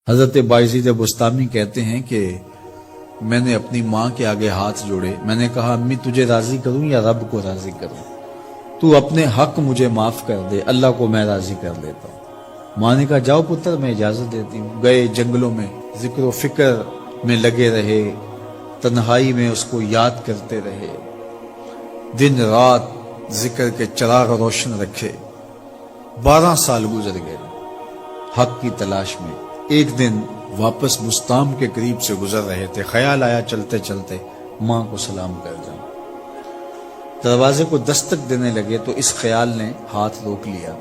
حضرت باعزید بستامی کہتے ہیں کہ میں نے اپنی ماں کے آگے ہاتھ جوڑے، میں نے کہا امی تجھے راضی کروں یا رب کو راضی کروں؟ تو اپنے حق مجھے معاف کر دے، اللہ کو میں راضی کر لیتا ہوں۔ ماں نے کہا جاؤ پتر میں اجازت دیتی ہوں۔ گئے جنگلوں میں ذکر و فکر میں لگے رہے، تنہائی میں اس کو یاد کرتے رہے، دن رات ذکر کے چراغ روشن رکھے۔ 12 سال گزر گئے حق کی تلاش میں۔ ایک دن واپس بستام کے قریب سے گزر رہے تھے، خیال آیا چلتے چلتے ماں کو سلام کر جاؤں۔ دروازے کو دستک دینے لگے تو اس خیال نے ہاتھ روک لیا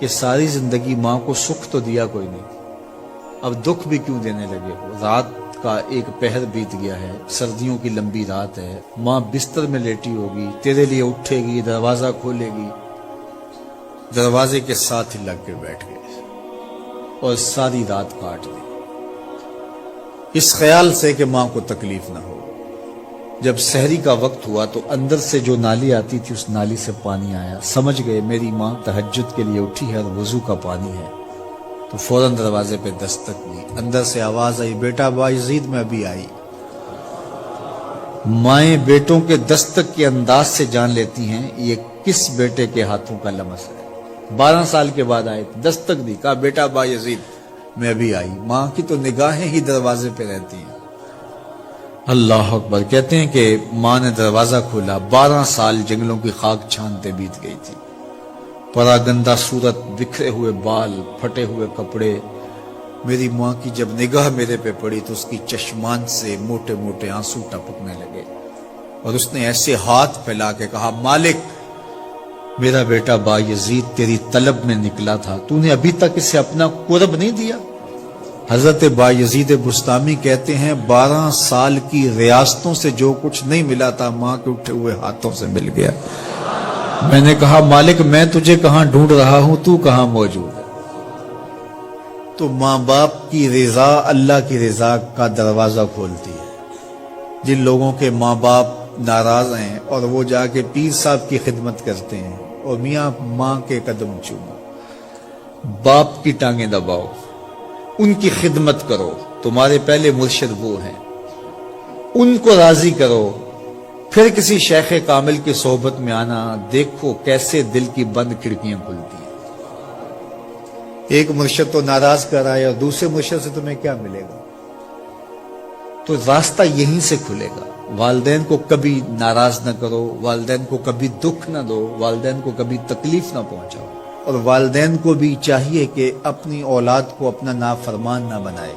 کہ ساری زندگی ماں کو سکھ تو دیا کوئی نہیں، اب دکھ بھی کیوں دینے لگے ہو؟ رات کا ایک پہر بیت گیا ہے، سردیوں کی لمبی رات ہے، ماں بستر میں لیٹی ہوگی، تیرے لیے اٹھے گی، دروازہ کھولے گی۔ دروازے کے ساتھ ہی لگ کے بیٹھ گئے اور ساری رات کاٹ دی، اس خیال سے کہ ماں کو تکلیف نہ ہو۔ جب سحری کا وقت ہوا تو اندر سے جو نالی آتی تھی اس نالی سے پانی آیا، سمجھ گئے میری ماں تہجد کے لیے اٹھی ہے اور وضو کا پانی ہے، تو فوراً دروازے پہ دستک دی۔ اندر سے آواز آئی بیٹا باعزید میں ابھی آئی۔ مائیں بیٹوں کے دستک کے انداز سے جان لیتی ہیں یہ کس بیٹے کے ہاتھوں کا لمس ہے۔ 12 سال کے بعد آئے، دستک دی، کہا بیٹا باعزید میں ابھی آئی۔ ماں کی تو نگاہیں ہی دروازے پہ رہتی ہیں۔ اللہ اکبر۔ کہتے ہیں کہ ماں نے دروازہ کھولا، 12 سال جنگلوں کی خاک چھانتے بیت گئی تھی، پراگندہ صورت، بکھرے ہوئے بال، پھٹے ہوئے کپڑے۔ میری ماں کی جب نگاہ میرے پہ پڑی تو اس کی چشمان سے موٹے موٹے آنسو ٹپکنے لگے اور اس نے ایسے ہاتھ پھیلا کے کہا مالک میرا بیٹا باعزید تیری طلب میں نکلا تھا، تو نے ابھی تک اسے اپنا قرب نہیں دیا۔ حضرت باعزید بستامی کہتے ہیں 12 سال کی ریاستوں سے جو کچھ نہیں ملا تھا ماں کے اٹھے ہوئے ہاتھوں سے مل گیا۔ میں نے کہا مالک میں تجھے کہاں ڈھونڈ رہا ہوں، تو کہاں موجود ہے؟ تو ماں باپ کی رضا اللہ کی رضا کا دروازہ کھولتی ہے۔ جن لوگوں کے ماں باپ ناراض ہیں اور وہ جا کے پیر صاحب کی خدمت کرتے ہیں اور میاں ماں کے قدم چومو، باپ کی ٹانگیں دباؤ، ان کی خدمت کرو، تمہارے پہلے مرشد وہ ہیں، ان کو راضی کرو، پھر کسی شیخ کامل کی صحبت میں آنا، دیکھو کیسے دل کی بند کھڑکیاں کھلتی ہیں۔ ایک مرشد تو ناراض کر آئے اور دوسرے مرشد سے تمہیں کیا ملے گا؟ تو راستہ یہیں سے کھلے گا۔ والدین کو کبھی ناراض نہ کرو، والدین کو کبھی دکھ نہ دو، والدین کو کبھی تکلیف نہ پہنچاؤ، اور والدین کو بھی چاہیے کہ اپنی اولاد کو اپنا نافرمان نہ بنائے۔